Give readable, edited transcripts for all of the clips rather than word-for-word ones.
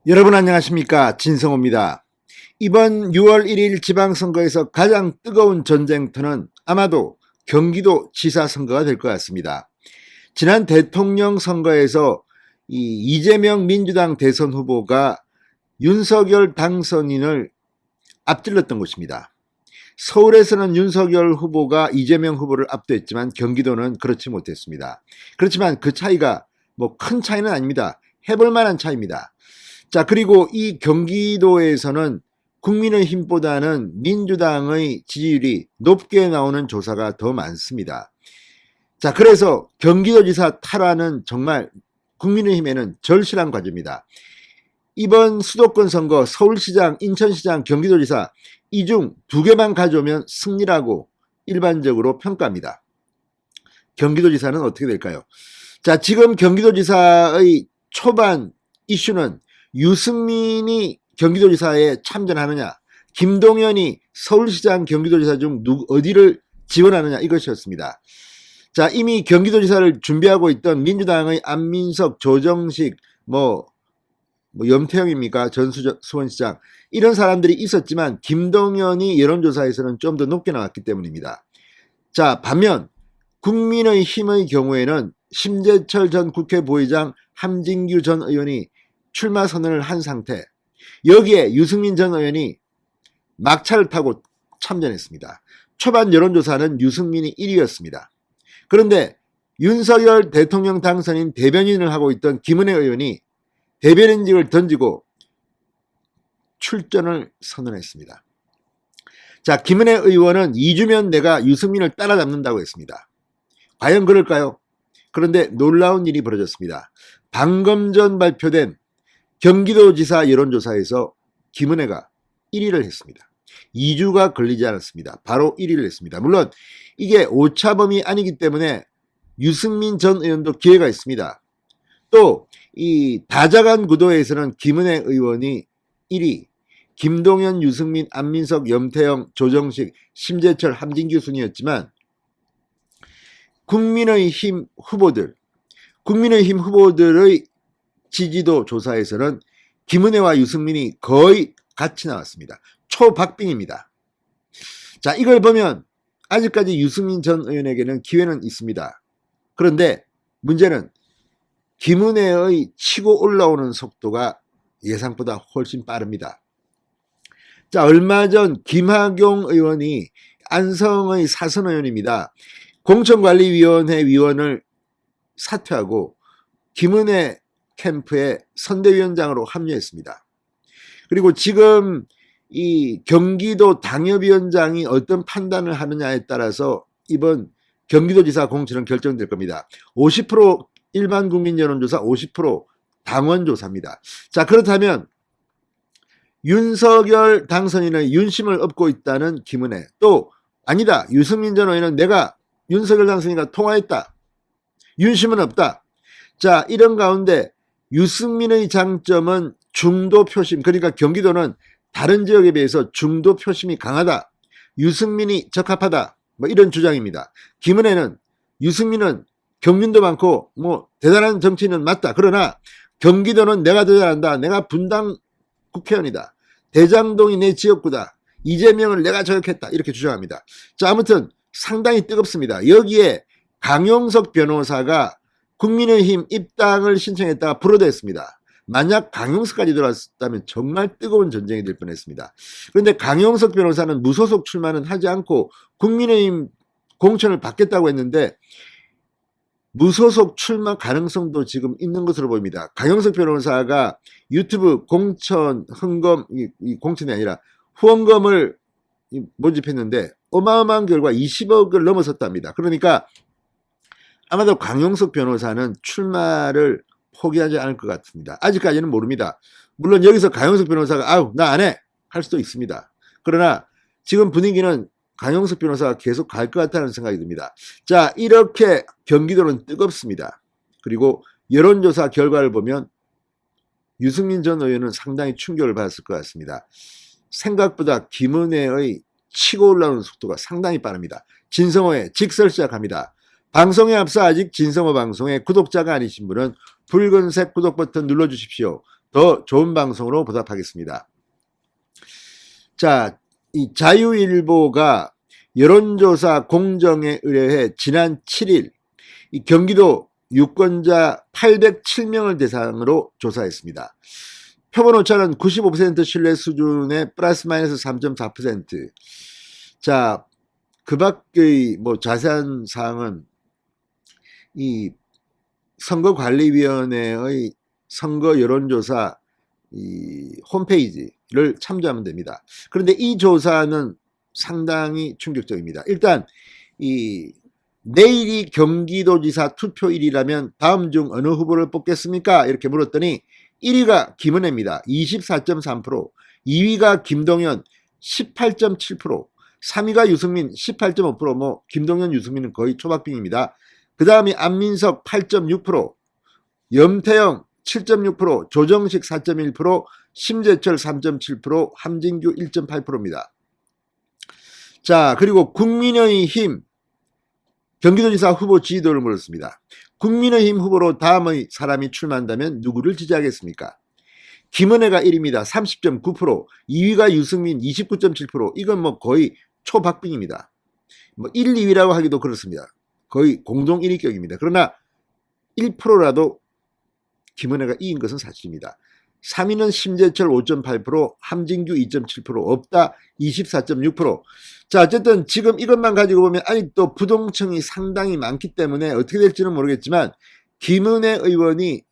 여러분 안녕하십니까, 진성호입니다. 이번 6월 1일 지방선거에서 가장 뜨거운 전쟁터는 아마도 경기도 지사 선거가 될 것 같습니다. 지난 대통령 선거에서 이재명 민주당 대선 후보가 윤석열 당선인을 앞질렀던 곳입니다. 서울에서는 윤석열 후보가 이재명 후보를 압도했지만 경기도는 그렇지 못했습니다. 그렇지만 그 차이가 큰 차이는 아닙니다. 해볼 만한 차이입니다. 자, 그리고 이 경기도에서는 국민의힘보다는 민주당의 지지율이 높게 나오는 조사가 더 많습니다. 자, 그래서 경기도지사 탈환은 정말 국민의힘에는 절실한 과제입니다. 이번 수도권 선거 서울시장, 인천시장, 경기도지사 이 중 두 개만 가져오면 승리라고 일반적으로 평가합니다. 경기도지사는 어떻게 될까요? 자, 지금 경기도지사의 초반 이슈는 유승민이 경기도지사에 참전하느냐, 김동연이 서울시장, 경기도지사 중 어디를 지원하느냐, 이것이었습니다. 자, 이미 경기도지사를 준비하고 있던 민주당의 안민석, 조정식, 염태영입니까? 전수원시장, 이런 사람들이 있었지만 김동연이 여론조사에서는 좀 더 높게 나왔기 때문입니다. 자, 반면 국민의힘의 경우에는 심재철 전 국회 부의장, 함진규 전 의원이 출마 선언을 한 상태, 여기에 유승민 전 의원이 막차를 타고 참전했습니다. 초반 여론조사는 유승민이 1위였습니다. 그런데 윤석열 대통령 당선인 대변인을 하고 있던 김은혜 의원이 대변인직을 던지고 출전을 선언했습니다. 자, 김은혜 의원은 2주면 내가 유승민을 따라잡는다고 했습니다. 과연 그럴까요? 그런데 놀라운 일이 벌어졌습니다. 방금 전 발표된 경기도지사 여론조사에서 김은혜가 1위를 했습니다. 2주가 걸리지 않았습니다. 바로 1위를 했습니다. 물론 이게 오차범위 아니기 때문에 유승민 전 의원도 기회가 있습니다. 또 이 다자간 구도에서는 김은혜 의원이 1위, 김동연, 유승민, 안민석, 염태영, 조정식, 심재철, 함진규 순이었지만 국민의힘 후보들의 지지도 조사에서는 김은혜와 유승민이 거의 같이 나왔습니다. 초박빙입니다. 자, 이걸 보면 아직까지 유승민 전 의원에게는 기회는 있습니다. 그런데 문제는 김은혜의 치고 올라오는 속도가 예상보다 훨씬 빠릅니다. 자, 얼마 전 김학용 의원이 안성의 사선 의원입니다. 공천관리위원회 위원을 사퇴하고 김은혜 캠프의 선대위원장으로 합류했습니다. 그리고 지금 이 경기도 당협위원장이 어떤 판단을 하느냐에 따라서 이번 경기도지사 공천은 결정될 겁니다. 50% 일반 국민 여론조사, 50% 당원조사입니다. 자, 그렇다면 윤석열 당선인의 윤심을 얻고 있다는 김은혜, 또 아니다, 유승민 전 의원은 내가 윤석열 당선인과 통화했다, 윤심은 없다. 자, 이런 가운데 유승민의 장점은 중도 표심, 그러니까 경기도는 다른 지역에 비해서 중도 표심이 강하다, 유승민이 적합하다, 이런 주장입니다. 김은혜는 유승민은 경륜도 많고 대단한 정치인은 맞다, 그러나 경기도는 내가 더 잘한다, 내가 분당 국회의원이다, 대장동이 내 지역구다, 이재명을 내가 저격했다, 이렇게 주장합니다. 자, 아무튼 상당히 뜨겁습니다. 여기에 강용석 변호사가 국민의힘 입당을 신청했다가 불어댔습니다. 만약 강용석까지 들어왔다면 정말 뜨거운 전쟁이 될 뻔했습니다. 그런데 강용석 변호사는 무소속 출마는 하지 않고 국민의힘 공천을 받겠다고 했는데 무소속 출마 가능성도 지금 있는 것으로 보입니다. 강용석 변호사가 유튜브 공천 헌금, 공천이 아니라 후원금을 모집했는데 어마어마한 결과 20억을 넘어섰답니다. 그러니까 아마도 강용석 변호사는 출마를 포기하지 않을 것 같습니다. 아직까지는 모릅니다. 물론 여기서 강용석 변호사가 나 안 해 할 수도 있습니다. 그러나 지금 분위기는 강용석 변호사가 계속 갈 것 같다는 생각이 듭니다. 자, 이렇게 경기도는 뜨겁습니다. 그리고 여론조사 결과를 보면 유승민 전 의원은 상당히 충격을 받았을 것 같습니다. 생각보다 김은혜의 치고 올라오는 속도가 상당히 빠릅니다. 진성호의 직설 시작합니다. 방송에 앞서 아직 진성호 방송의 구독자가 아니신 분은 붉은색 구독 버튼 눌러주십시오. 더 좋은 방송으로 보답하겠습니다. 자, 이 자유일보가 여론조사 공정에 의뢰해 지난 7일 이 경기도 유권자 807명을 대상으로 조사했습니다. 표본 오차는 95% 신뢰 수준의 플러스 마이너스 3.4%. 자, 그 밖의 뭐 자세한 사항은 이 선거관리위원회의 선거 여론조사 이 홈페이지를 참조하면 됩니다. 그런데 이 조사는 상당히 충격적입니다. 일단 이 내일이 경기도지사 투표일이라면 다음 중 어느 후보를 뽑겠습니까? 이렇게 물었더니 1위가 김은혜입니다. 24.3%, 2위가 김동연 18.7%, 3위가 유승민 18.5%, 뭐 김동연, 유승민은 거의 초박빙입니다. 그 다음이 안민석 8.6%, 염태영 7.6%, 조정식 4.1%, 심재철 3.7%, 함진규 1.8%입니다. 자, 그리고 국민의힘 경기도지사 후보 지지도를 물었습니다. 국민의힘 후보로 다음의 사람이 출마한다면 누구를 지지하겠습니까? 김은혜가 1위입니다. 30.9%, 2위가 유승민 29.7%, 이건 뭐 거의 초박빙입니다. 뭐 1, 2위라고 하기도 그렇습니다. 거의 공동 1위격입니다. 그러나 1%라도 김은혜가 이긴 것은 사실입니다. 3위는 심재철 5.8%, 함진규 2.7%, 없다 24.6%. 자, 어쨌든 지금 이것만 가지고 보면 아직도 부동층이 상당히 많기 때문에 어떻게 될지는 모르겠지만 김은혜 의원이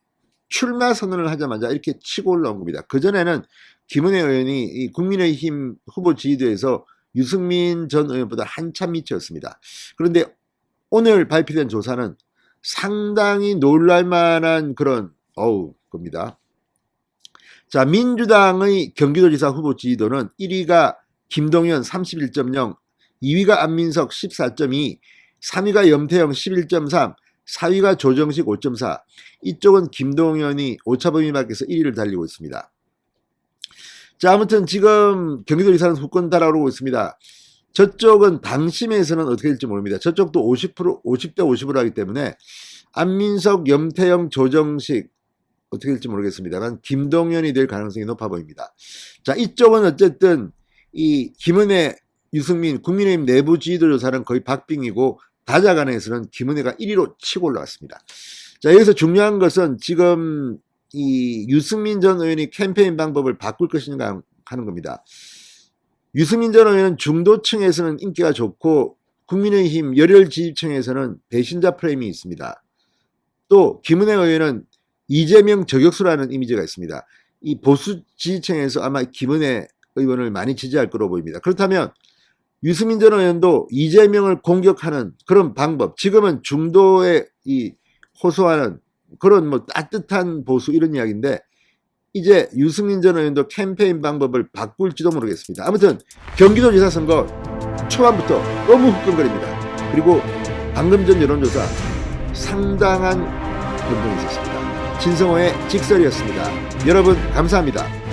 출마 선언을 하자마자 이렇게 치고 올라온 겁니다. 그전에는 김은혜 의원이 이 국민의힘 후보 지지도에서 유승민 전 의원보다 한참 밑이었습니다. 그런데 오늘 발표된 조사는 상당히 놀랄만한 그런 겁니다. 자, 민주당의 경기도지사 후보 지지도는 1위가 김동연 31.0, 2위가 안민석 14.2, 3위가 염태영 11.3, 4위가 조정식 5.4. 이쪽은 김동연이 오차범위 밖에서 1위를 달리고 있습니다. 자, 아무튼 지금 경기도지사는 후권 달아오르고 있습니다. 저쪽은 당심에서는 어떻게 될지 모릅니다. 저쪽도 50대 50으로 하기 때문에 안민석, 염태영, 조정식 어떻게 될지 모르겠습니다만 김동연이 될 가능성이 높아 보입니다. 자, 이쪽은 어쨌든 이 김은혜, 유승민, 국민의힘 내부 지지도 조사는 거의 박빙이고 다자간에서는 김은혜가 1위로 치고 올라왔습니다. 자, 여기서 중요한 것은 지금 이 유승민 전 의원이 캠페인 방법을 바꿀 것인가 하는 겁니다. 유승민 전 의원은 중도층에서는 인기가 좋고 국민의힘 열혈 지지층에서는 배신자 프레임이 있습니다. 또 김은혜 의원은 이재명 저격수라는 이미지가 있습니다. 이 보수 지지층에서 아마 김은혜 의원을 많이 지지할 거로 보입니다. 그렇다면 유승민 전 의원도 이재명을 공격하는 그런 방법, 지금은 중도에 이 호소하는 그런 뭐 따뜻한 보수 이런 이야기인데 이제 유승민 전 의원도 캠페인 방법을 바꿀지도 모르겠습니다. 아무튼 경기도지사 선거 초반부터 너무 후끈거립니다. 그리고 방금 전 여론조사 상당한 변동이 있었습니다. 진성호의 직설이었습니다. 여러분 감사합니다.